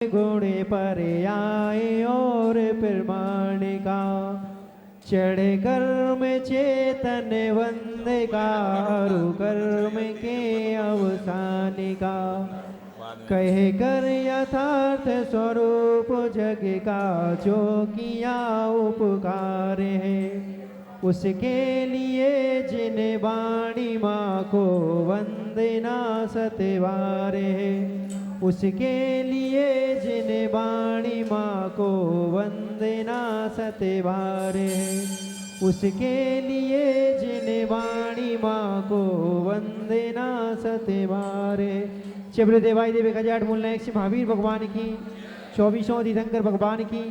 घोड़े पर आए और फिर मानिका चढ़े कर्म चेतन वंदे कारु कर्म के अवसानिका कहे कर यथार्थ स्वरूप जग का जो किया उपकार है उसके लिए जिन वाणी माँ को वंदना सतवारे है उसके लिए जिन वाणी माँ को वंदना सतवारे है उसके लिए जिन वाणी माँ को वंदना सतवारे। चिब्र देवाई देवी खजाट मूलनायक श्री महावीर भगवान की 24वां तीर्थंकर भगवान की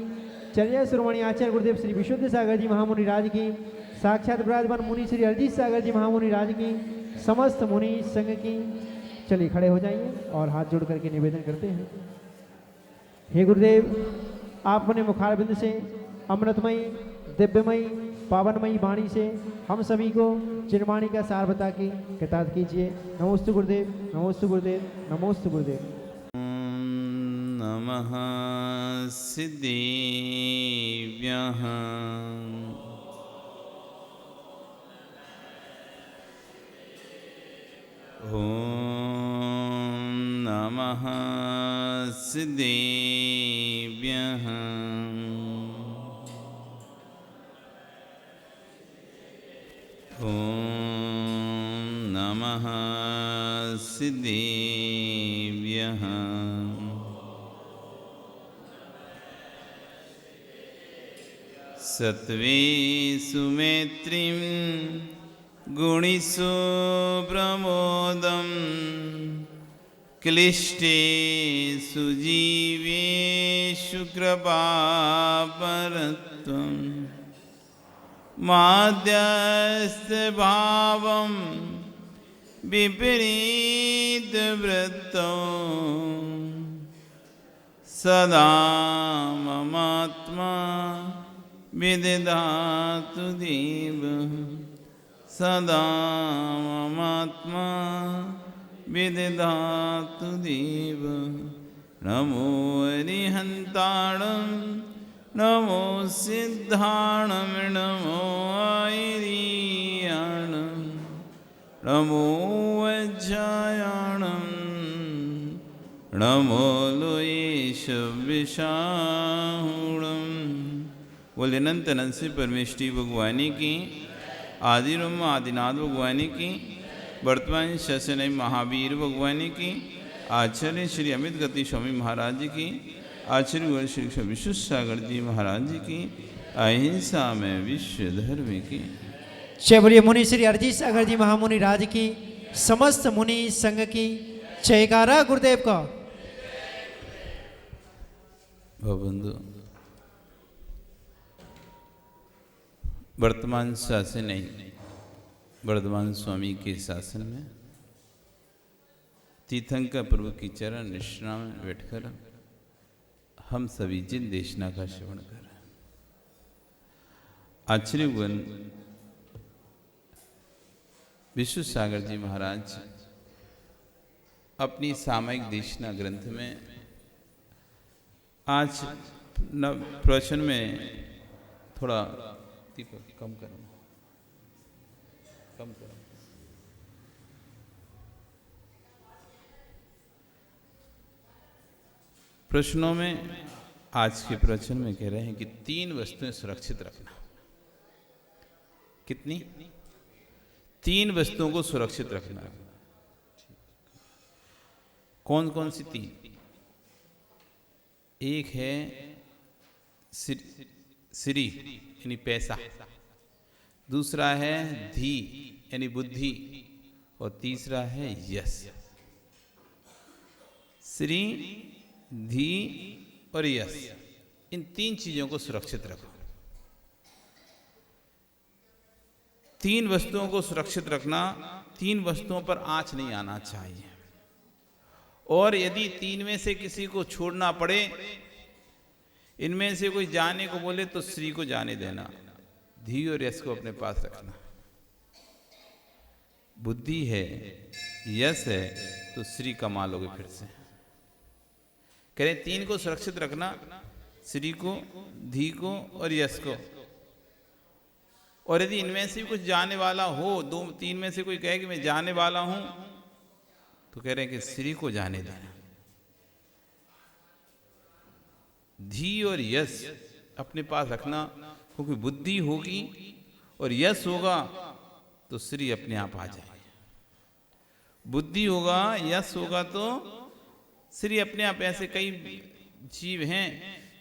चर्या शिरोमणि आचार्य गुरुदेव श्री विशुद्ध सागर जी महामुनि राज की साक्षात विराजमान मुनि श्री अरजीत सागर जी महामुनि राज की समस्त मुनि संघ की। चलिए खड़े हो जाइए और हाथ जोड़ करके निवेदन करते हैं। हे गुरुदेव आप अपने मुखारबिंद से अमृतमयी दिव्यमयी पावनमयी वाणी से हम सभी को चिन्वाणी का सार बता के कृतार्थ कीजिए। नमोस्तु गुरुदेव नमोस्तु गुरुदेव नमोस्तु गुरुदेव। नमः सिद्धिभ्यः ॐ नमः सिद्धिभ्यः ॐ नमः सिद्धिभ्यः सत्वे सुमेत्रिं गुणिषु प्रमोदं क्लिष्टेषु जीवेषु कृपापरत्वं माध्यस्थभावं विपरीतवृत्तौ सदा ममात्मा विदधातु देव सदा ममात्मा विदधातु देव। नमो अरिहन्ताणं नमो सिद्धाणं नमो ऐरियाणं नमो वज्रायाणं नमो लोयेश विशाहुणं। बोले अनंत अनंत से परमेष्टि भगवानी की आदिरम आदिनाथ भगवानी की वर्तमान शासन महावीर भगवानी की आचार्य श्री अमित गति स्वामी महाराज जी की आचार्य श्री विश्व सागर जी महाराज जी की अहिंसा में विश्व धर्म की चैबरिय मुनि श्री अरजीत सागर जी महामुनि राज की समस्त मुनि संघ की जयकारा गुरुदेव का। बंधु वर्तमान शासन नहीं वर्धमान स्वामी के शासन में तीर्थंकर प्रभु की चरण निष्ठा में बैठकर हम सभी जिन देशना का श्रवण कर आचार्य विश्व सागर जी महाराज अपनी सामयिक देशना ग्रंथ में आज प्रवचन में थोड़ा कम करो प्रश्नों में आज के प्रवचन में कह रहे हैं कि 3 वस्तुएं सुरक्षित रखना। कितनी? 3 वस्तुओं को सुरक्षित रखना। कौन कौन सी 3? एक है श्री यानी पैसा, दूसरा है धी यानी बुद्धि और तीसरा है यश। श्री धी और यश इन 3 चीजों को सुरक्षित रखो। 3 वस्तुओं को सुरक्षित रखना, 3 वस्तुओं पर आंच नहीं आना चाहिए और यदि 3 में से किसी को छोड़ना पड़े, इनमें से कोई जाने को बोले तो श्री को जाने देना, धी और यश को अपने पास रखना। बुद्धि है, यश है तो श्री कमा लोगे फिर से। कह रहे 3 को सुरक्षित रखना, श्री को, धी को और यश को। और यदि इनमें से भी कुछ जाने वाला हो, 2-3 में से कोई कहे कि मैं जाने वाला हूं, तो कह रहे हैं कि श्री को जाने देना। धी और यश अपने पास रखना, क्योंकि बुद्धि होगी और यश होगा तो श्री अपने आप आ जाएगी। बुद्धि होगा, यश होगा तो श्री अपने आप। ऐसे कई जीव हैं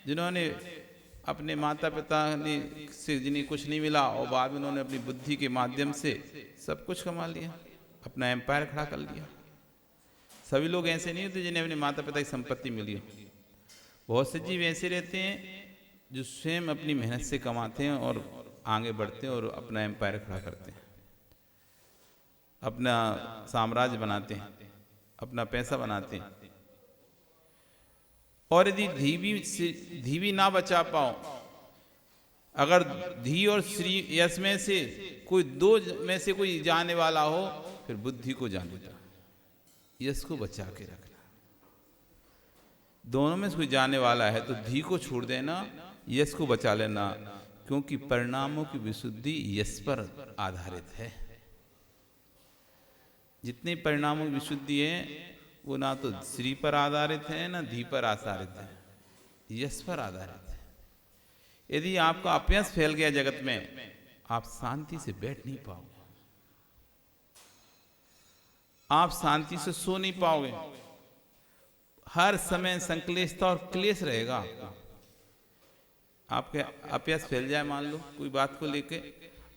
जिन्होंने अपने माता पिता ने से जिन्हें कुछ नहीं मिला और बाद में उन्होंने अपनी बुद्धि के माध्यम से सब कुछ कमा लिया, अपना एम्पायर खड़ा कर लिया। सभी लोग ऐसे नहीं होते जिन्हें अपने माता पिता की संपत्ति मिली हो। बहुत से जीव ऐसे रहते हैं जो स्वयं अपनी मेहनत से कमाते हैं और आगे बढ़ते हैं और अपना एम्पायर खड़ा करते हैं, अपना साम्राज्य बनाते हैं, अपना पैसा बनाते हैं। और यदि धी भी ना बचा पाओ, अगर धी और श्री यश में से कोई 2 में से कोई जाने वाला हो, फिर बुद्धि को जाने दो, यश को बचा के रखना। दोनों में से कोई जाने वाला है तो धी को छोड़ देना, यश को बचा लेना, क्योंकि परिणामों की विशुद्धि यश पर आधारित है। जितने परिणामों की विशुद्धि है वो ना तो श्री पर आधारित है ना धी पर आधारित है, यश पर आधारित है। यदि आपका अपयश फैल गया जगत में, आप शांति से बैठ नहीं पाओगे, आप शांति से सो नहीं पाओगे, हर समय संक्लेशता और क्लेश रहेगा आपको। आपके अपयश फैल जाए मान लो कोई बात को लेके,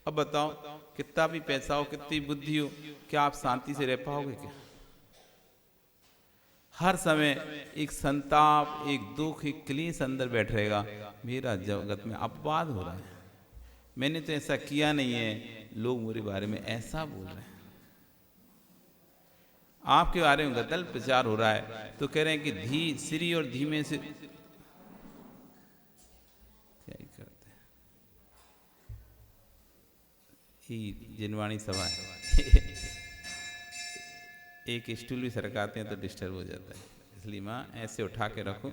अब बताओ कितना भी पैसा हो, कितनी बुद्धि हो, क्या आप शांति से रह पाओगे क्या? हर समय एक संताप, एक दुख, एक क्लेश अंदर बैठ रहेगा। मेरा जगत में अपवाद हो रहा है, मैंने तो ऐसा किया नहीं है, लोग मेरे बारे में ऐसा बोल रहे हैं, आपके बारे में गलत प्रचार हो रहा है। तो कह रहे हैं कि धी, श्री और धी में से क्या ही करते हैं, ये जिनवाणी सभा है एक स्टूल भी सरकाते हैं तो डिस्टर्ब हो जाता है। इसलिए माँ ऐसे उठा के रखो,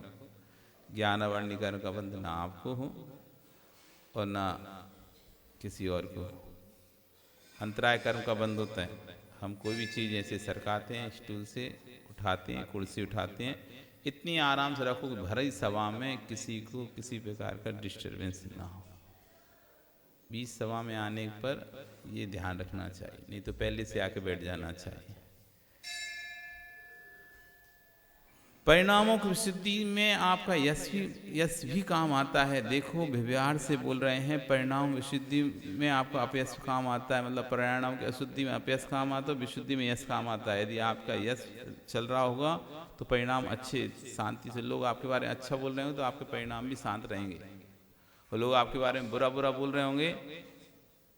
ज्ञान अवर्णीकरण का बंध ना आपको हो और ना किसी और को। अंतराय कर्म का बंध होता है, हम कोई भी चीज़ ऐसे सरकाते हैं, स्टूल से उठाते हैं, कुर्सी उठाते हैं, इतनी आराम से रखो कि भरी सभा में किसी को किसी प्रकार का डिस्टर्बेंस ना हो। 20 सभा में आने पर ये ध्यान रखना चाहिए, नहीं तो पहले से आके बैठ जाना चाहिए। परिणामों की विशुद्धि में आपका यश भी काम आता है। देखो व्यवहार से बोल रहे हैं, परिणाम विशुद्धि में आपका अपयश काम आता है, मतलब परिणाम की अशुद्धि में अपयश काम आता है, विशुद्धि में यश काम आता है। यदि आपका यश चल रहा होगा तो परिणाम अच्छे, शांति से लोग आपके बारे में अच्छा बोल रहे हो तो आपके परिणाम भी शांत रहेंगे, और लोग आपके बारे में बुरा बुरा बोल रहे होंगे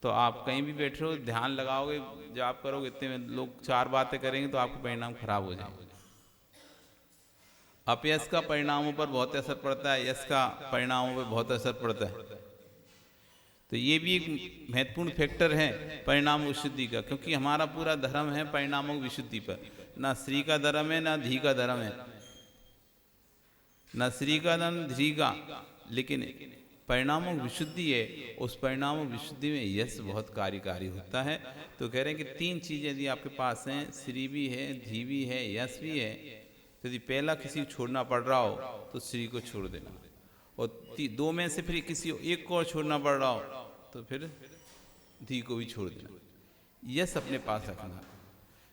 तो आप कहीं भी बैठे हो, ध्यान लगाओगे, जाप करोगे, इतने में लोग 4 बातें करेंगे तो आपके परिणाम खराब हो जाएंगे। अपयश का परिणामों पर बहुत असर पड़ता है, यश का परिणामों पर बहुत असर पड़ता है। तो ये भी एक महत्वपूर्ण फैक्टर है परिणाम विशुद्धि का, क्योंकि हमारा पूरा धर्म है परिणामों की विशुद्धि पर। ना श्री का धर्म है ना धी का धर्म है, ना श्री का धर्म धी का, लेकिन परिणामों की विशुद्धि है। उस परिणामों की विशुद्धि में यश बहुत कार्यकारी होता है। तो कह रहे हैं कि 3 चीज़ें यदि आपके पास हैं, श्री भी है, धी भी है, यश भी है, तो यदि पहला किसी को छोड़ना पड़ रहा हो तो श्री को छोड़ देना, और 2 में से फिर किसी एक को और छोड़ना पड़ रहा हो तो फिर धी को भी छोड़ देना। यश अपने पास रखना।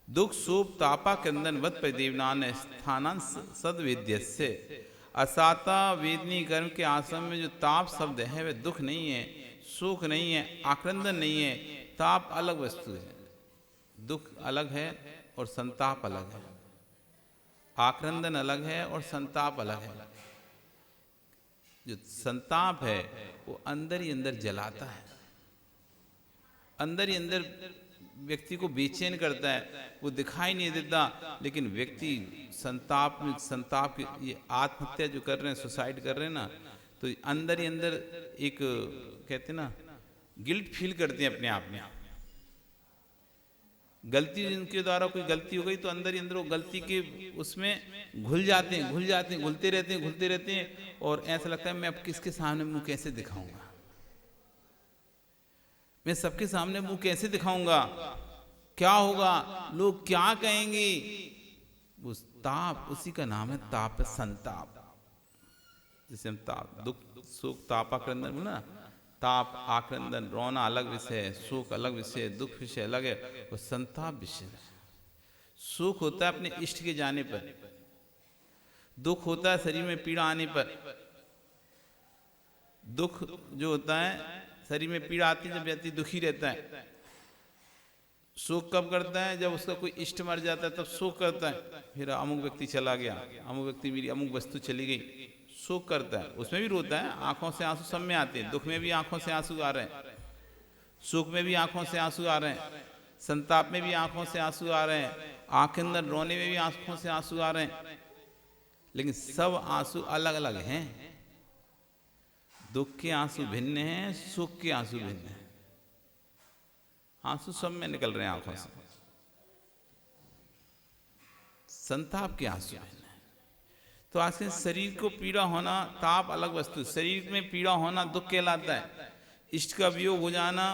दुख शोभ तापा क्रंदन वत देवनान स्थानान सदवेद्य से। असाता वेदनी कर्म के आश्रम में जो ताप शब्द है वह दुख नहीं है, सुख नहीं है, आक्रंदन नहीं है। ताप अलग वस्तु है, दुख अलग है और संताप अलग है, आक्रंदन अलग है और संताप अलग है। जो संताप है वो अंदर ही अंदर जलाता है, अंदर ही अंदर व्यक्ति को बेचैन करता है, वो दिखाई नहीं देता, लेकिन व्यक्ति संताप की ये आत्महत्या जो कर रहे हैं, सुसाइड कर रहे हैं ना, तो अंदर ही अंदर एक कहते हैं ना गिल्ट फील करते हैं अपने आप में। गलती जिनके द्वारा कोई गलती हो गई तो अंदर ही अंदर वो गलती के उसमें घुल जाते हैं, घुलते रहते हैं और ऐसा लगता है मैं अब किसके सामने मुंह कैसे दिखाऊंगा, मैं सबके सामने मुंह कैसे दिखाऊंगा, क्या होगा, लोग क्या कहेंगे। उस ताप, उसी का नाम है ताप, संताप। जिसे हम ताप, दुख सुख ताप आक्रंदन बोला ना, ताप आक्रंदन, रोना अलग विषय है, सुख अलग विषय है, दुख विषय अलग है, और संताप विषय है। सुख होता है अपने इष्ट के जाने पर, दुख होता है शरीर में पीड़ा आने पर। दुख जो होता है शरीर में पीड़ा आती है जब व्यक्ति दुखी रहता है। शोक कब करता है? जब उसका कोई इष्ट मर जाता है तब शोक करता है। फिर अमुक व्यक्ति चला गया, अमुक व्यक्ति, मेरी अमुक वस्तु चली गई, शोक करता है। उसमें भी रोता है, आंखों से आंसू सब में आते हैं। दुख में भी आंखों से आंसू आ रहे हैं, सुख में भी आंखों से आंसू आ रहे हैं, संताप में भी आंखों से आंसू आ रहे हैं, आंख के अंदर रोने में भी आंखों से आंसू आ रहे हैं। लेकिन सब आंसू अलग अलग हैं। दुख के आंसू भिन्न हैं, सुख के आंसू भिन्न हैं। आंसू सब में निकल रहे हैं आंखों से, संताप के आंसू भिन्न हैं। तो आज के शरीर को पीड़ा होना ताप अलग वस्तु, शरीर में पीड़ा होना दुख कहलाता है, इष्ट का वियोग हो जाना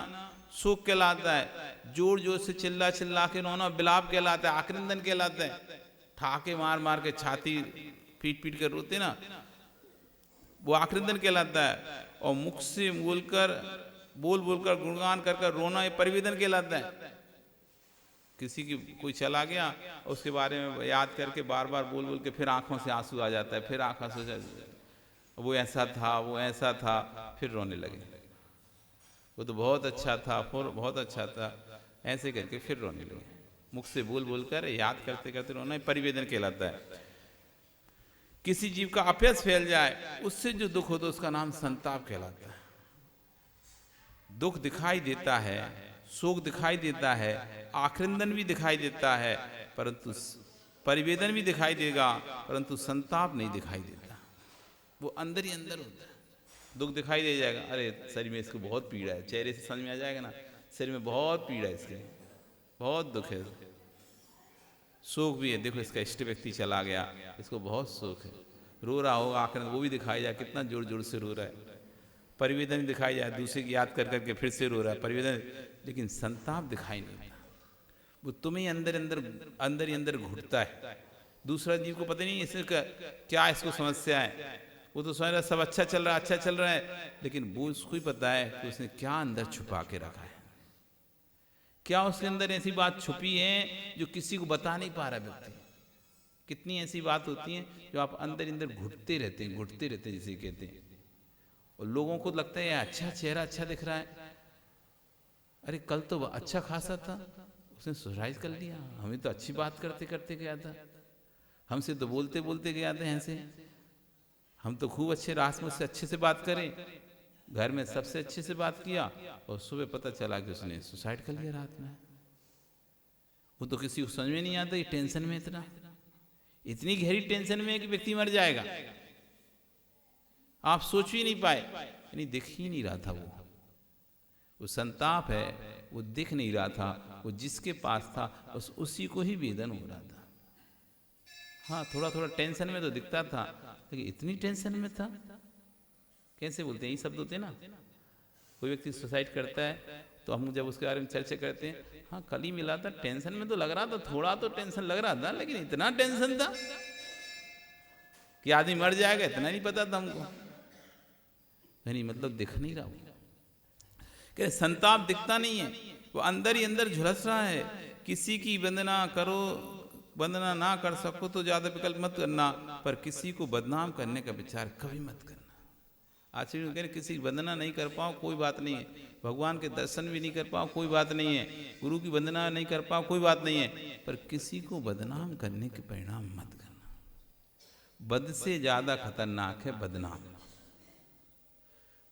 सुख कहलाता है, जोर जोर से चिल्ला चिल्ला के रोना बिलाप कहलाता है, आक्रंदन कहलाता है। ठाके मार मार के छाती पीट पीट कर रोते ना, वो आक्रंदन कहलाता है। और मुख से बोल बोलकर गुणगान कर कर रोना ये परिवेदन कहलाता है। किसी की कोई चला गया उसके बारे में याद करके बार बार बोल बोल के फिर आंखों से आंसू आ जाता है, फिर आंखों से वो ऐसा था, वो ऐसा था, फिर रोने लगे। वो तो बहुत अच्छा था, फिर बहुत अच्छा था, ऐसे करके फिर रोने लगे। मुख से बोल बोल कर याद करते करते रोना परिवेदन कहलाता है। किसी जीव का अपयश फैल जाए उससे जो दुख होता है उसका नाम संताप कहलाता है। दुख दिखाई देता है, शोक दिखाई देता है, आक्रंदन भी दिखाई देता है, परंतु परिवेदन भी दिखाई देगा, परंतु संताप नहीं दिखाई देता। वो अंदर ही अंदर होता है। दुख दिखाई दे जाएगा, अरे शरीर में इसको बहुत पीड़ा है, चेहरे से समझ में आ जाएगा ना, शरीर में बहुत पीड़ा है, इसके बहुत दुख है। शोक भी है, देखो इसका इष्ट व्यक्ति चला गया, इसको बहुत शोक है, रो रहा होगा, आक्रंदन वो भी दिखाई जाए, कितना जोर जोर से रो रहा है। परिवेदन भी दिखाई जाए, दूसरे की याद कर करके फिर से रो रहा है, परिवेदन। लेकिन संताप दिखाई नहीं देता। वो तुम्हें अंदर ही अंदर घुटता है। दूसरा जीव को पता नहीं इसका क्या इसको समस्या है, वो तो समझ रहा है सब अच्छा चल रहा है, लेकिन वो उसको ही पता है कि उसने क्या अंदर छुपा के रखा है, क्या उसके अंदर ऐसी बात छुपी है जो किसी को बता नहीं पा रहा व्यक्ति। कितनी ऐसी बात होती है जो आप अंदर घुटते रहते हैं जिसे कहते हैं, और लोगों को लगता है अच्छा चेहरा अच्छा दिख रहा है, अरे कल तो वह अच्छा खासा था, उसने सुसाइड कर लिया, हमें तो अच्छी बात करते करते गया था, हमसे तो बोलते बोलते गया था, ऐसे हम तो खूब अच्छे रास्ते से अच्छे से बात करें, घर में सबसे अच्छे से बात किया, और सुबह पता चला कि उसने सुसाइड कर लिया रात में। वो तो किसी को समझ में नहीं आता, ये टेंशन में इतनी गहरी टेंशन में है कि व्यक्ति मर जाएगा। आप सोच ही नहीं पाए, यानी दिख ही नहीं रहा था। वो संताप है, वो दिख नहीं रहा था, वो जिसके पास था बस उसी को ही वेदन हो रहा था। हाँ, थोड़ा थोड़ा टेंशन में तो दिखता था, लेकिन इतनी टेंशन में था, कैसे बोलते हैं, यही शब्द होते हैं ना। कोई व्यक्ति सुसाइड करता है तो हम जब उसके बारे में चर्चा करते हैं, हाँ कल ही मिला था, टेंशन में तो लग रहा था, थोड़ा तो टेंशन लग रहा था, लेकिन इतना टेंशन था कि आदमी मर जाएगा इतना नहीं पता था हमको। नहीं, मतलब दिख नहीं रहा। कि संताप दिखता नहीं है, वो अंदर ही अंदर झुलस रहा है। किसी की वंदना करो, वंदना ना कर सको तो ज्यादा विकल्प मत करना, पर किसी को बदनाम करने का विचार कभी मत करना। आचरण करें, किसी की वंदना नहीं कर पाओ कोई बात नहीं है, भगवान के दर्शन भी नहीं कर पाओ कोई बात नहीं है, गुरु की वंदना नहीं कर पाओ कोई बात नहीं है, पर किसी को बदनाम करने के परिणाम मत करना। बद से ज्यादा खतरनाक है बदनाम,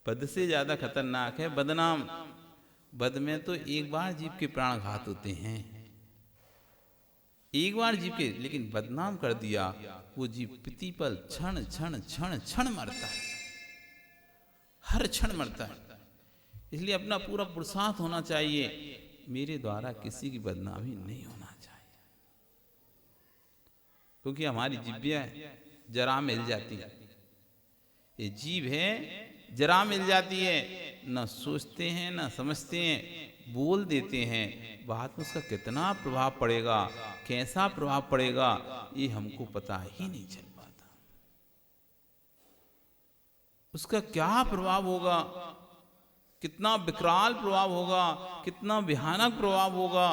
बद से ज्यादा खतरनाक है बदनाम। बद में तो एक बार जीव के प्राणघात होते हैं, एक बार जीव के, लेकिन बदनाम कर दिया वो जीव प्रतिपल क्षण क्षण क्षण क्षण मरता है, हर क्षण मरता है। इसलिए अपना पूरा पुरुषार्थ होना चाहिए, मेरे द्वारा किसी की बदनामी नहीं होना चाहिए, क्योंकि हमारी जिब्बिया जरा मिल जाती है, ये जीभ है जरा मिल जाती है, न सोचते हैं न समझते हैं, बोल देते हैं, बात में उसका कितना प्रभाव पड़ेगा, कैसा प्रभाव पड़ेगा, ये हमको पता ही नहीं चल पाता। उसका क्या प्रभाव होगा, कितना विकराल प्रभाव होगा, कितना भयानक प्रभाव होगा,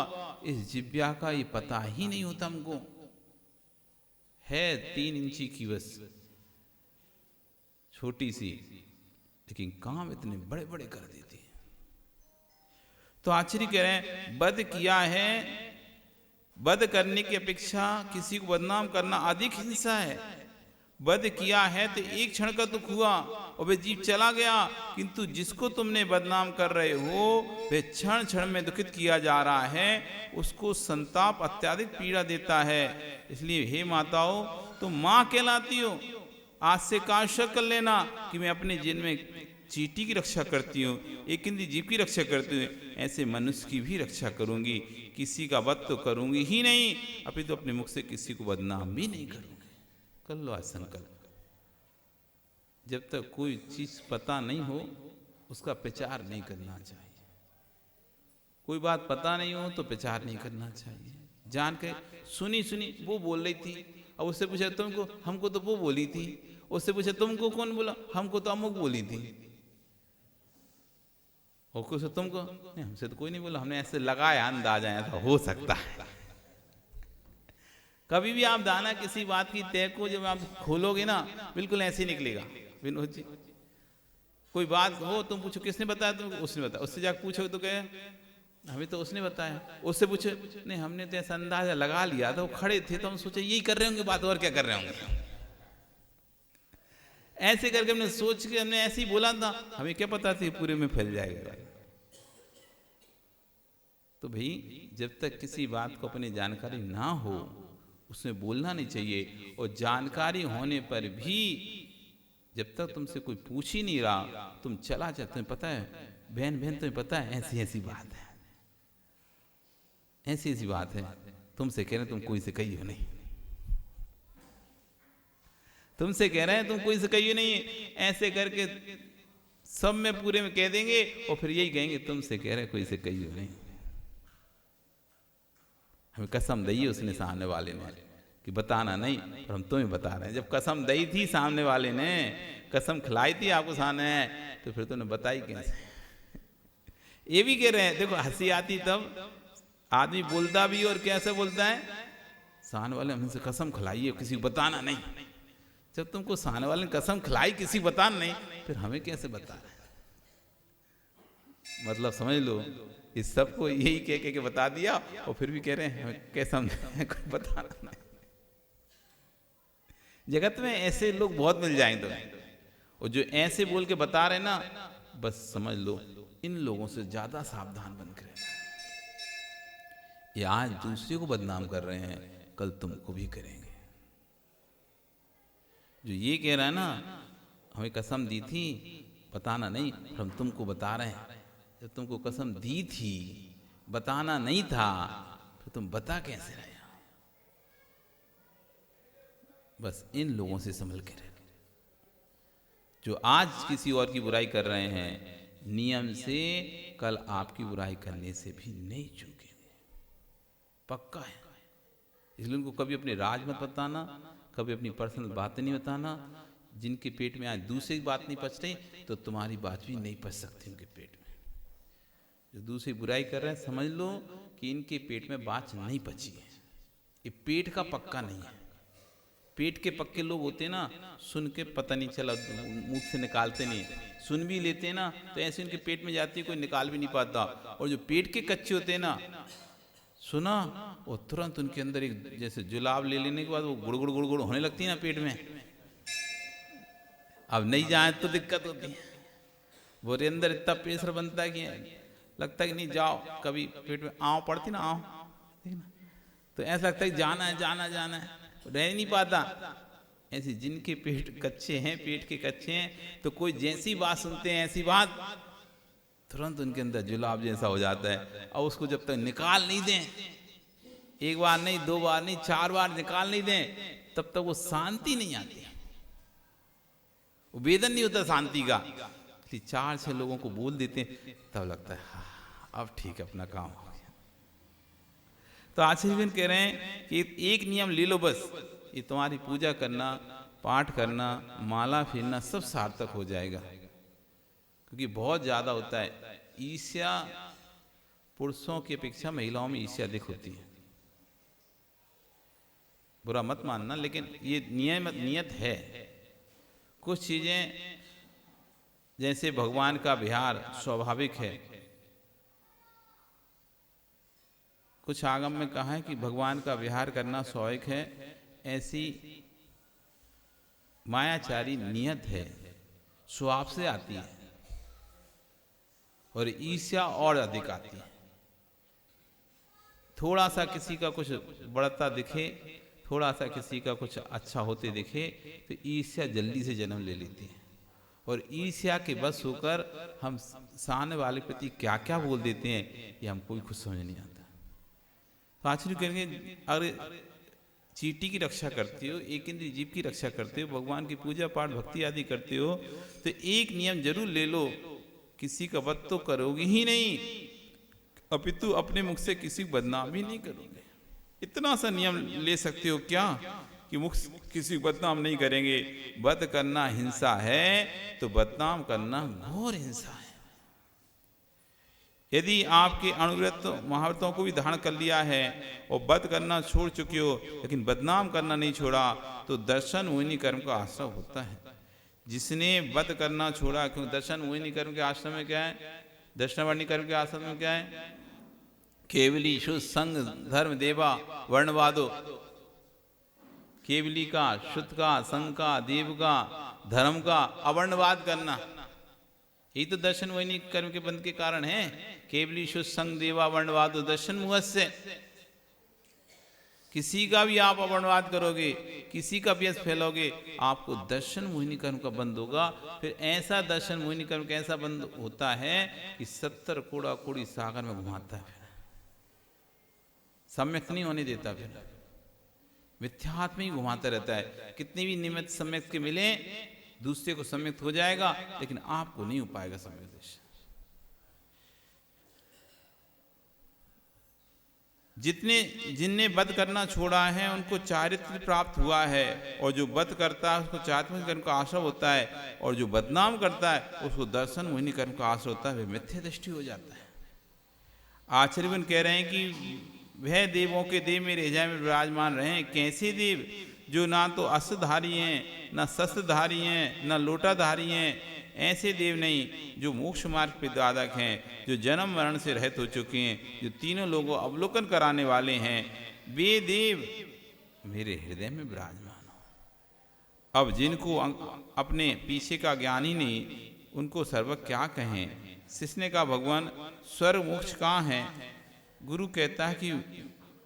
इस जिब्या का ये पता ही नहीं होता हमको। है 3 इंची की बस, छोटी सी, लेकिन काम इतने बड़े बड़े कर देती है। तो आचार्य कह रहे हैं वध किया है, वध करने की अपेक्षा किसी को बदनाम करना अधिक हिंसा है। वध किया है तो एक क्षण का दुख हुआ और वह जीव चला गया, किंतु जिसको तुमने बदनाम कर रहे हो वह क्षण क्षण में दुखित किया जा रहा है, उसको संताप अत्याधिक पीड़ा देता है। इसलिए हे माताओं, तुम माँ कहलाती हो, आज से काशक कर लेना कि मैं अपने जिन में चींटी की रक्षा करती हूँ, एक इंद्री जीव की रक्षा करती हूँ, ऐसे मनुष्य की भी रक्षा करूंगी। किसी का वध तो करूंगी ही नहीं, अभी तो अपने मुख से किसी को बदनाम भी नहीं करूंगी। कर लो आज संकल्प। जब तक कोई चीज पता नहीं हो उसका प्रचार नहीं करना चाहिए। कोई बात पता नहीं हो तो प्रचार नहीं करना चाहिए। जान के सुनी वो बोल रही थी, अब उससे पूछा तुमको, हमको तो वो बोली थी, उससे पूछा तुमको कौन बोला, हमको तो अमुक बोली थी, और कुछ तुमको नहीं, हमसे तो कोई नहीं बोला, हमने ऐसे लगाया अंदाजा ऐसा हो सकता है। कभी भी आप दाना किसी बात की तय को जब आप खोलोगे ना, बिल्कुल ऐसे ही निकलेगा। विनोद जी, कोई बात हो तुम पूछो किसने बताया तुमको, उसने बताया, उससे जाकर पूछो तो कहे हमें तो उसने बताया, उससे पूछे नहीं हमने तो ऐसा अंदाजा लगा लिया था, वो खड़े थे तो हम सोचे यही कर रहे होंगे बात, और क्या कर रहे होंगे। ऐसे करके हमने सोच के हमने ऐसे ही बोला था, हमें क्या पता थी पूरे में फैल जाएगा। तो भाई जब तक किसी बात को अपनी जानकारी ना हो उसमें बोलना नहीं चाहिए। और जानकारी होने पर भी जब तक तुमसे कोई पूछ ही नहीं रहा तुम चला जाते, तुम्हें पता है बहन तुम्हें पता है ऐसी ऐसी बात है, ऐसी ऐसी बात है, तुमसे कह रहे हैं तुम कोई से कहियो नहीं, तुमसे कह रहे हैं तुम कोई से कहियो नहीं, ऐसे करके सब में पूरे में कह देंगे और फिर यही कहेंगे तुमसे कह रहे कोई से कहियो नहीं। हमें कसम दी उसने सामने वाले ने कि बताना नहीं, पर हम तुम्हें बता रहे हैं। जब कसम दी थी सामने वाले ने, कसम खिलाई थी आपको सामने, तो फिर तुमने बताई कैसे। ये भी कह रहे हैं, देखो हंसी आती तब आदमी बोलता भी और कैसे बोलता है, सामने वाले हमसे कसम खिलाई है किसी को बताना नहीं। जब तुमको सामने वाले ने कसम खिलाई किसी को बताना नहीं, फिर हमें कैसे बता रहे। मतलब समझ लो इस सबको यही कह के बता दिया और फिर भी कह रहे हैं हमें कसम कोई बताना नहीं। जगत में ऐसे लोग बहुत मिल जाएंगे तो, और जो ऐसे बोल के बता रहे ना, बस समझ लो इन लोगों से ज्यादा सावधान बन कर रहना। ये आज दूसरे को बदनाम कर रहे हैं, कल तुमको भी करेंगे। जो ये कह रहा है ना हमें कसम दी थी बताना नहीं, हम तुमको बता रहे हैं। जब तुमको कसम दी थी बताना नहीं था, फिर तुम बता कैसे रहे। बस इन लोगों से संभल के रहे जो आज किसी और की बुराई कर रहे हैं, नियम से कल आपकी बुराई करने से भी नहीं चूकेंगे, पक्का है। इसलिए उनको कभी अपने राज मत बताना, कभी अपनी पर्सनल बातें नहीं बताना। जिनके पेट में आज दूसरे की बात नहीं पच रही तो तुम्हारी बात भी नहीं पच सकती उनके पेट में। जो दूसरी बुराई कर रहे हैं समझ लो कि इनके पेट में बात नहीं पची है, ये पेट का पक्का नहीं है। पेट के पक्के लोग होते हैं ना, सुन के पता नहीं चला मुंह से निकालते नहीं, सुन भी लेते हैं ना तो ऐसे उनके पेट में जाती है कोई निकाल भी नहीं पाता। और जो पेट के कच्चे होते हैं ना, सुना और तुरंत उनके अंदर एक जैसे जुलाब ले लेने के बाद वो गुड़ गुड़ गुड़ गुड़ होने लगती है ना पेट में। अब नहीं जाए तो दिक्कत होती है, वो अंदर इतना प्रेशर बनता है कि लगता है कि नहीं जाओ, कभी पेट में आँव पड़ती ना आँव, तो ऐसा लगता है जाना है जाना जाना है, रह नहीं पाता। ऐसे जिनके पेट कच्चे हैं, पेट के कच्चे हैं, तो कोई जैसी बात सुनते हैं ऐसी बात तुरंत उनके अंदर जुलाब जैसा हो जाता है। और उसको जब तक निकाल नहीं दें, एक बार नहीं, दो बार नहीं, 4 बार निकाल नहीं दें, तब तक वो शांति नहीं आती, वो वेदन नहीं होता शांति का। इसलिए 4-6 लोगों को बोल देते हैं, तब लगता है हाँ, अब ठीक है, अपना काम हो गया। तो आचार्यगण कह रहे हैं कि एक नियम ले लो बस, ये तुम्हारी पूजा करना, पाठ करना, माला फेरना सब सार्थक हो जाएगा। क्योंकि बहुत ज़्यादा होता है ईर्ष्या, पुरुषों की अपेक्षा महिलाओं में ईर्ष्या अधिक होती है। बुरा मत मानना, लेकिन ये नियत है। कुछ चीज़ें जैसे भगवान का विहार स्वाभाविक है, कुछ आगम में कहा है कि भगवान का विहार करना स्वाभाविक है, ऐसी मायाचारी नियत है, स्वभाव से आती है। और ईर्ष्या और अधिक आती है। थोड़ा सा किसी का कुछ बढ़ता दिखे, थोड़ा सा किसी का कुछ अच्छा होते दिखे, तो ईर्ष्या जल्दी से जन्म ले लेती है। और ईर्ष्या के बस होकर हम सामने वाले प्रति क्या क्या बोल देते हैं, ये हमको भी कुछ समझ नहीं आता। तो आचार्य कहेंगे, अगर चींटी की रक्षा करते हो, एक इंद्रिय जीव की रक्षा करते हो, भगवान की पूजा पाठ भक्ति आदि करते हो, तो एक नियम जरूर ले लो, किसी का वध तो करोगे ही नहीं, अपितु अपने मुख से किसी को बदनाम भी नहीं करोगे। इतना सा नियम ले सकते हो क्या कि मुख किसी को बदनाम नहीं करेंगे। वध करना हिंसा है तो बदनाम करना घोर हिंसा है। यदि आपके अनुव्रत महाव्रतों को भी धारण कर लिया है और वध करना छोड़ चुके हो, लेकिन बदनाम करना नहीं छोड़ा, तो दर्शन मोहिनी कर्म का आश्रय होता है। जिसने वध करना छोड़ा, क्योंकि दर्शन मोहिनी कर्म के आश्रम में क्या है, दर्शनवर्णी कर्म के आश्रम में क्या है, केवली शुद्ध संग धर्म देवा वर्णवादो, केवली का, शुद्ध का, संग का, देव का, धर्म का अवर्णवाद करना, यही तो दर्शन मोहिनी कर्म के बंध के कारण है। केवली शुद्ध संग देवा वर्णवादो दर्शन मुहत से। किसी का भी आप अवर्णवाद करोगे, किसी का भी फैलोगे, आपको दर्शन मोहिनी कर्म का बंद होगा। फिर ऐसा दर्शन मोहिनी कर्म कैसा बंद होता है कि 70 कूड़ा कूड़ी सागर में घुमाता है, सम्यक नहीं होने देता, फिर मिथ्यात्म ही घुमाता रहता है। कितनी भी निमित्त सम्यक के मिले, दूसरे को सम्यक हो जाएगा, लेकिन आपको नहीं हो पाएगा सम्यक। जिनने वध करना छोड़ा है उनको चारित्र प्राप्त हुआ है, और जो वध करता है उसको चारित्रिक कर्म का आश्रय होता है, और जो बदनाम करता है उसको दर्शन मोहिनी कर्म का आश्रय होता है, वह मिथ्या दृष्टि हो जाता है। आचार्यगण कह रहे हैं कि वह देवों के देव मेरे हृदय में विराजमान रहे। कैसे देव, जो ना तो अस्त्रधारी हैं, ना शस्त्रधारी हैं, ना लोटाधारी हैं। ऐसे देव नहीं जो मोक्ष मार्ग पे दादक हैं, जो जन्म मरण से रहित हो चुके हैं, जो तीनों लोगों अवलोकन कराने वाले हैं, वे देव मेरे हृदय में विराजमान हो। अब जिनको अपने पीछे का ज्ञान ही नहीं, उनको सर्वज्ञ क्या कहें। शिष्य ने कहा, भगवान स्वर्ग मोक्ष कहाँ है। गुरु कहता है कि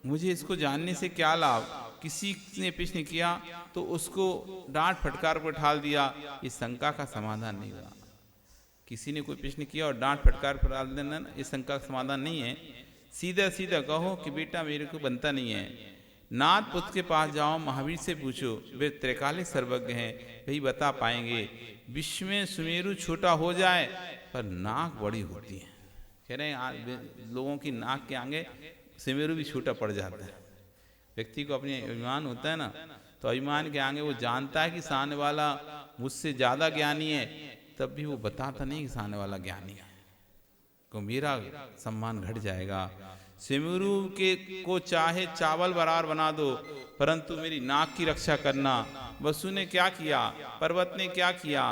मुझे इसको जानने से क्या लाभ। किसी ने प्रश्न किया तो उसको डांट फटकार पर ठाल दिया, इस शंका का समाधान नहीं हुआ। किसी ने कोई प्रश्न किया और डांट फटकार पर डाल देना, इस शंका का समाधान नहीं है। सीधा सीधा कहो कि बेटा मेरे को बनता नहीं है। नाथ पुत्र के पास जाओ, महावीर से पूछो, वे त्रिकालिक सर्वज्ञ हैं, वही बता पाएंगे। विश्व में सुमेरु छोटा हो जाए पर नाक बड़ी होती है। कह रहे हैं लोगों की नाक के आगे सुमेरु भी छोटा पड़ जाता है। व्यक्ति को अपने अभिमान होता है ना, तो अभिमान के आगे वो जानता है कि सामने वाला मुझसे ज़्यादा ज्ञानी है, तब भी वो बताता नहीं कि सामने वाला ज्ञानी है, तो मेरा सम्मान घट जाएगा। सिमरू के को चाहे चावल बराबर बना दो, परंतु मेरी नाक की रक्षा करना। वसु ने क्या किया, पर्वत ने क्या किया,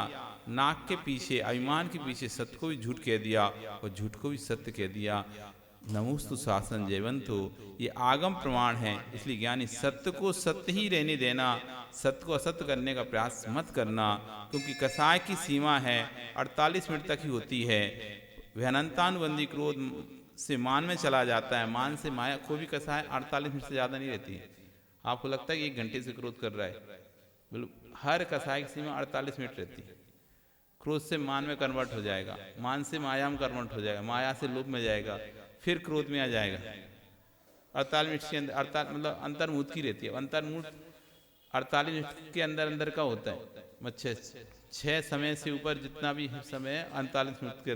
नाक के पीछे, अभिमान के पीछे सत्य को भी झूठ कह दिया और झूठ को भी सत्य कह दिया। नमोस्तु शासन जयवंतो, ये आगम प्रमाण है। इसलिए ज्ञानी सत्य को सत्य ही रहने देना, सत्य को असत्य करने का प्रयास मत करना, क्योंकि कसाय की सीमा है 48 मिनट तक ही होती है। वह अनंतानुबंधी क्रोध से मान में चला जाता है, मान से माया को भी कसाय 48 मिनट से ज़्यादा नहीं रहती है। आपको लगता है कि 1 घंटे से क्रोध कर रहा है, बिल्कुल हर कसाय की सीमा 48 मिनट रहती है। क्रोध से मान में कन्वर्ट हो जाएगा, मान से माया में कन्वर्ट हो जाएगा, माया से लोभ में जाएगा, फिर क्रोध में आ जाएगा। 48 मिनट के अंदर, मतलब अंतर्मुख की रहती है। अंतर्मुख 48 मिनट के अंदर अंदर का होता है। 6 समय से ऊपर जितना भी समय है 48 मिनट के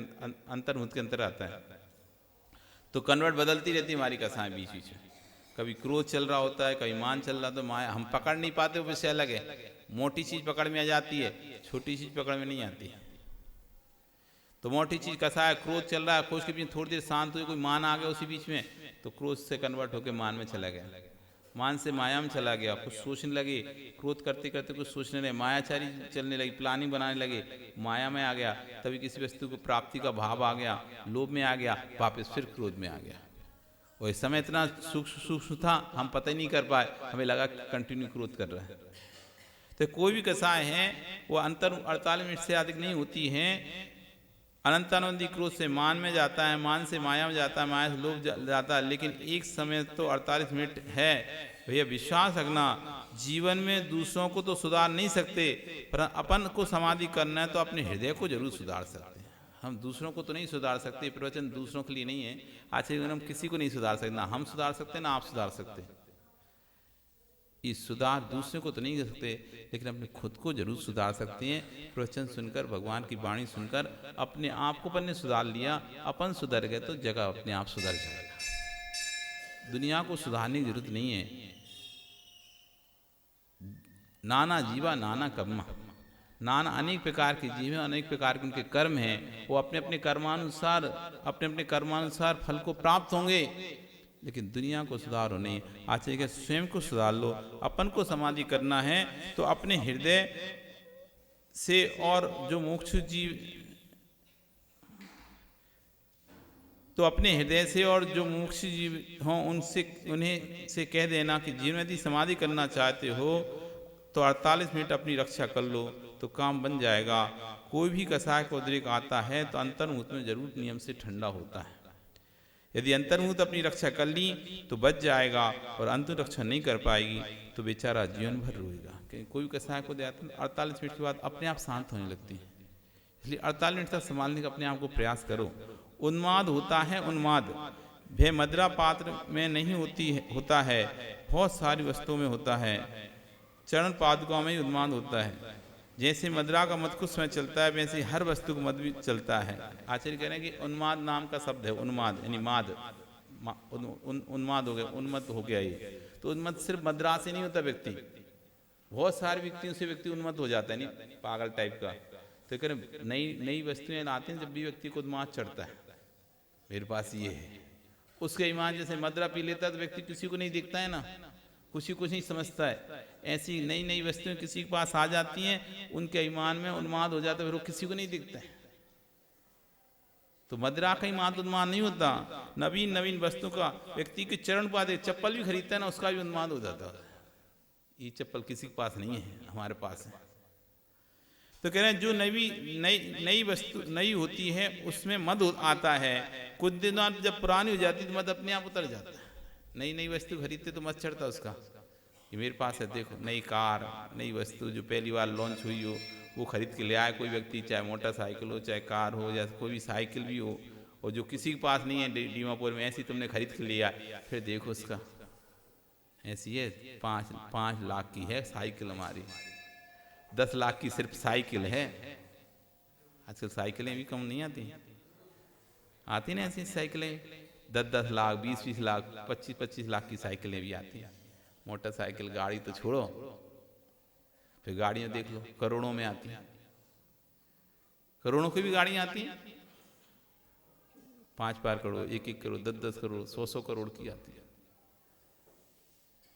अंतर्मुख के अंदर आता है। तो कन्वर्ट बदलती रहती है हमारी कथाएं बीच बीच में। कभी क्रोध चल रहा होता है, कभी मान चल रहा, तो माया हम पकड़ नहीं पाते, वो विषय अलग है। मोटी चीज़ पकड़ में आ जाती है, छोटी चीज़ पकड़ में नहीं आती। तो मोटी चीज़ कसा है, क्रोध चल रहा है, क्रोध के बीच थोड़ी देर शांत हुई, कोई मान आ गया उसी बीच में, तो क्रोध से कन्वर्ट होकर मान में चला गया, मान से माया में चला गया, कुछ सोचने लगे, क्रोध करते करते कुछ सोचने लगे, मायाचारी चलने लगी, प्लानिंग बनाने लगे, माया में आ गया, तभी किसी वस्तु को प्राप्ति का भाव आ गया, लोभ में आ गया, वापस फिर क्रोध में आ गया। और इस समय इतना सूक्ष्म था, हम पता ही नहीं कर पाए, हमें लगा कंटिन्यू क्रोध कर रहा है। तो कोई भी कसाय है वो अंतर 48 मिनट से अधिक नहीं होती हैं। अनंतानंदी क्रोध से मान में जाता है, मान से माया में जाता है, माया से लोभ जाता है, लेकिन एक समय तो 48 मिनट है। भैया विश्वास रखना, जीवन में दूसरों को तो सुधार नहीं सकते, पर अपन को समाधि करना है तो अपने हृदय को जरूर सुधार सकते हैं। हम दूसरों को तो नहीं सुधार सकते, प्रवचन दूसरों के लिए नहीं है। आज के दिन हम किसी को नहीं सुधार सकते, ना हम सुधार सकते ना आप सुधार सकते। इस सुधार दूसरे को तो नहीं कर सकते, लेकिन अपने खुद को जरूर सुधार सकते हैं। प्रवचन सुनकर, भगवान की वाणी सुनकर अपने आप को अपन ने सुधार लिया, अपन सुधर गए तो जगह अपने आप सुधर जाएगा। दुनिया को सुधारने की जरूरत नहीं है। नाना जीवा नाना कर्मा, नाना अनेक प्रकार के जीव हैं, अनेक प्रकार के उनके कर्म हैं, वो अपने अपने कर्मानुसार फल को प्राप्त होंगे। लेकिन दुनिया को सुधारो नहीं, आचार्य के स्वयं को सुधार लो। अपन को समाधि करना है तो अपने हृदय से, और जो मोक्ष जीव तो अपने हृदय से और जो मोक्ष जीव हों उन्हें से कह देना कि जीवन यदि समाधि करना चाहते हो तो 48 मिनट अपनी रक्षा कर लो तो काम बन जाएगा। कोई भी कसाय को उद्रेक आता है तो अंतर्मुख में जरूर नियम से ठंडा होता है। यदि अंतर्मुख अपनी रक्षा कर ली तो बच जाएगा, और अंतर रक्षा नहीं कर पाएगी तो बेचारा जीवन भर रोएगा। कोई कसाय को 48 मिनट के बाद अपने आप शांत होने लगती है। इसलिए 48 मिनट तक संभालने का अपने आप को प्रयास करो। उन्माद होता है, उन्माद भय मदिरा पात्र में नहीं होता है, बहुत सारी वस्तुओं में होता है। चरण पादुकाओं में ही उन्माद होता है। जैसे मदिरा का मद कुछ समय चलता है, वैसे हर वस्तु का मद भी चलता है। आचार्य कह रहे हैं कि उन्माद नाम का शब्द है, उन्माद यानी माद, उन्माद हो गया, उन्मत्त हो गया ये। तो उन्मत्त सिर्फ मदिरा से नहीं होता व्यक्ति, बहुत सारे व्यक्तियों से व्यक्ति उन्मत्त हो जाता है, नहीं पागल टाइप का। तो कह रहे नई वस्तुएं आती हैं, जब भी व्यक्ति को उन्माद चढ़ता है, मेरे पास ये है, उसके ईमान जैसे मदिरा पी लेता है तो व्यक्ति किसी को नहीं दिखता है ना, कुछ नहीं समझता है। ऐसी नई वस्तुएं किसी के पास आ जाती हैं, उनके ईमान में उन्माद हो जाता है, फिर वो किसी को नहीं दिखता है। तो मदिरा का ईमान उन्माद नहीं होता। नवीन वस्तु का व्यक्ति के चरण पादे, चप्पल भी खरीदता है ना, उसका भी उन्माद हो जाता है। ये चप्पल किसी के पास नहीं है, हमारे पास है। तो कह रहे हैं जो नई वस्तु नई होती है उसमें मद आता है। कुछ दिन बाद जब पुरानी हो जाती है तो मद अपने आप उतर जाता है। नई वस्तु खरीदते तो मत चढ़ता उसका, कि मेरे पास है, देखो नई कार, नई वस्तु जो पहली बार लॉन्च हुई हो वो खरीद के ले आए कोई व्यक्ति, चाहे मोटरसाइकिल हो, चाहे कार हो, या कोई भी साइकिल भी हो, और जो किसी के पास नहीं है दीमापुर में, ऐसी तुमने खरीद के ले आए, फिर देखो उसका ऐसी है 5 लाख की है साइकिल हमारी, 10 लाख की सिर्फ साइकिल है। आजकल साइकिलें भी कम नहीं आती ना ऐसी साइकिलें, 10 लाख, 20 लाख, 25 लाख की साइकिलें भी आती हैं। मोटरसाइकिल, गाड़ी तो छोड़ो, फिर गाड़ियां देख लो, करोड़ों में आती हैं, करोड़ों की भी गाड़ियां आती हैं, 5 करोड़, 1 करोड़, 10 करोड़, 100 करोड़ की आती है।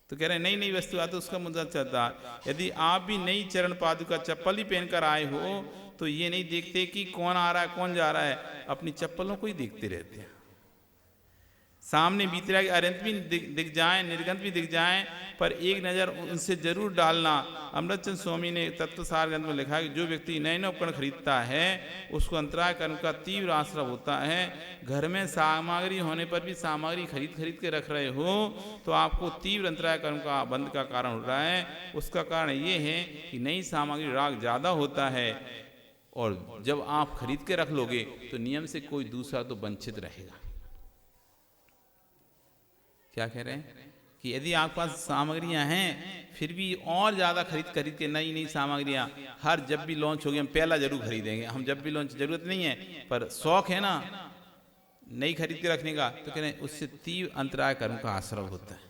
तो कह रहे हैं नई वस्तु आती है, उसका मुद्दा चलता है। यदि आप भी नई चरण पादुका चप्पल ही पहनकर आए हो तो ये नहीं देखते कि कौन आ रहा है कौन जा रहा है, अपनी चप्पलों को ही देखते रहते हैं। सामने बीतरा के अरंत भी दिख जाएं, निर्गंत भी दिख जाएं, पर एक नज़र उनसे जरूर डालना। अमृतचंद स्वामी ने तत्वसार ग्रंथ में लिखा है कि जो व्यक्ति नए उपकरण खरीदता है उसको अंतराय कर्म का तीव्र आश्रय होता है। घर में सामग्री होने पर भी सामग्री खरीद के रख रहे हो तो आपको तीव्र अंतराय कर्म का बंध का कारण हो रहा है। उसका कारण ये है कि नई सामग्री राग ज़्यादा होता है और जब आप खरीद के रख लोगे तो नियम से कोई दूसरा तो वंचित रहेगा। क्या कह रहे हैं कि यदि आपके पास सामग्रियां हैं फिर भी और ज़्यादा खरीद के नई नई सामग्रियां हर जब भी लॉन्च होगी हम पहला जरूर खरीदेंगे, हम जब भी लॉन्च जरूरत नहीं है पर शौक है ना नई खरीद के रखने का, तो कह रहे हैं उससे तीव्र अंतराय कर्म का आश्रय होता है।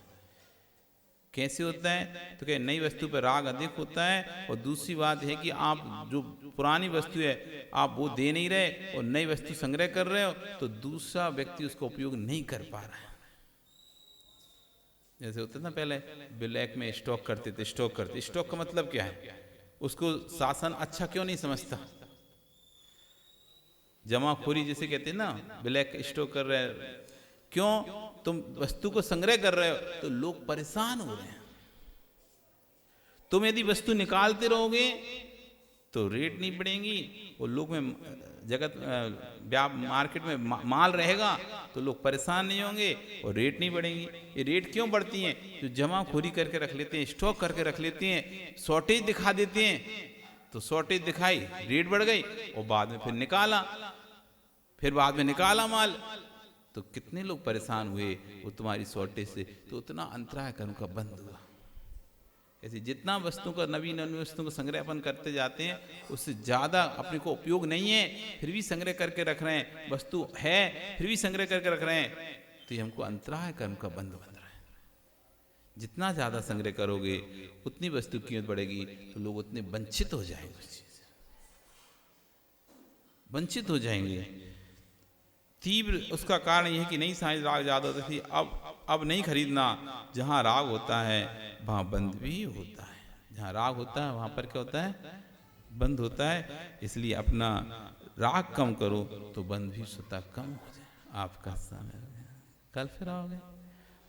कैसे होता है तो कह नई वस्तु पर राग अधिक होता है, और दूसरी बात है कि आप जो पुरानी वस्तु है आप वो दे नहीं रहे और नई वस्तु संग्रह कर रहे हो तो दूसरा व्यक्ति उसका उपयोग नहीं कर पा रहा है। जैसे होता ना पहले ब्लैक में स्टॉक करते थे, स्टॉक का मतलब क्या है, उसको शासन अच्छा क्यों नहीं समझता, जमाखोरी जिसे कहते हैं ना, ब्लैक स्टॉक कर रहे हैं, क्यों तुम वस्तु को संग्रह कर रहे हो तो लोग परेशान हो रहे हैं। तुम यदि वस्तु निकालते रहोगे तो रेट नहीं बढ़ेंगी और लोग में जगत मार्केट में माल रहेगा तो लोग परेशान नहीं होंगे और रेट नहीं बढ़ेंगी। ये रेट क्यों बढ़ती हैं, जो जमाखोरी करके रख लेते हैं, स्टॉक करके रख लेते हैं, शॉर्टेज दिखा देते हैं, तो शॉर्टेज दिखाई रेट बढ़ गई और बाद में फिर बाद में निकाला माल तो कितने लोग परेशान हुए वो तुम्हारी शॉर्टेज से, तो उतना अंतराय कर्म का बंद हुआ। ऐसे जितना वस्तु का नवीन वस्तुओं को संग्रह अपन करते जाते हैं उससे ज़्यादा अपने को उपयोग नहीं है फिर भी संग्रह करके रख रहे हैं, वस्तु है फिर भी संग्रह करके रख रहे हैं, तो ये हमको अंतराय कर्म का बंद बन रहा है। जितना ज़्यादा संग्रह करोगे उतनी वस्तु की कीमत बढ़ेगी तो लोग उतने वंचित हो जाएंगे, उस चीज़ से वंचित हो जाएंगे। तीव्र उसका कारण यह है कि नहीं साइंस राग ज़्यादा होती थी, अब नहीं खरीदना। जहाँ राग होता है वहाँ बंद भी होता है, जहाँ राग होता है वहाँ पर क्या होता है, बंद होता है। इसलिए अपना राग कम करो तो बंद भी स्वतः कम हो जाए। आपका समय हो गया, कल फिर आओगे,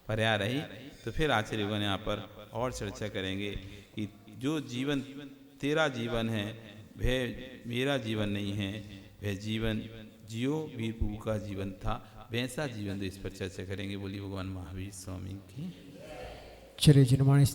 पर्याय रही तो फिर आचार्यगण यहाँ पर और चर्चा करेंगे कि जो जीवन तेरा जीवन है वह मेरा जीवन नहीं है, वह जीवन जियो वीर प्रभु का जीवन था, वैसा जीवन तो इस पर चर्चा करेंगे। बोलिए भगवान महावीर स्वामी की। चलिए जिनवाणी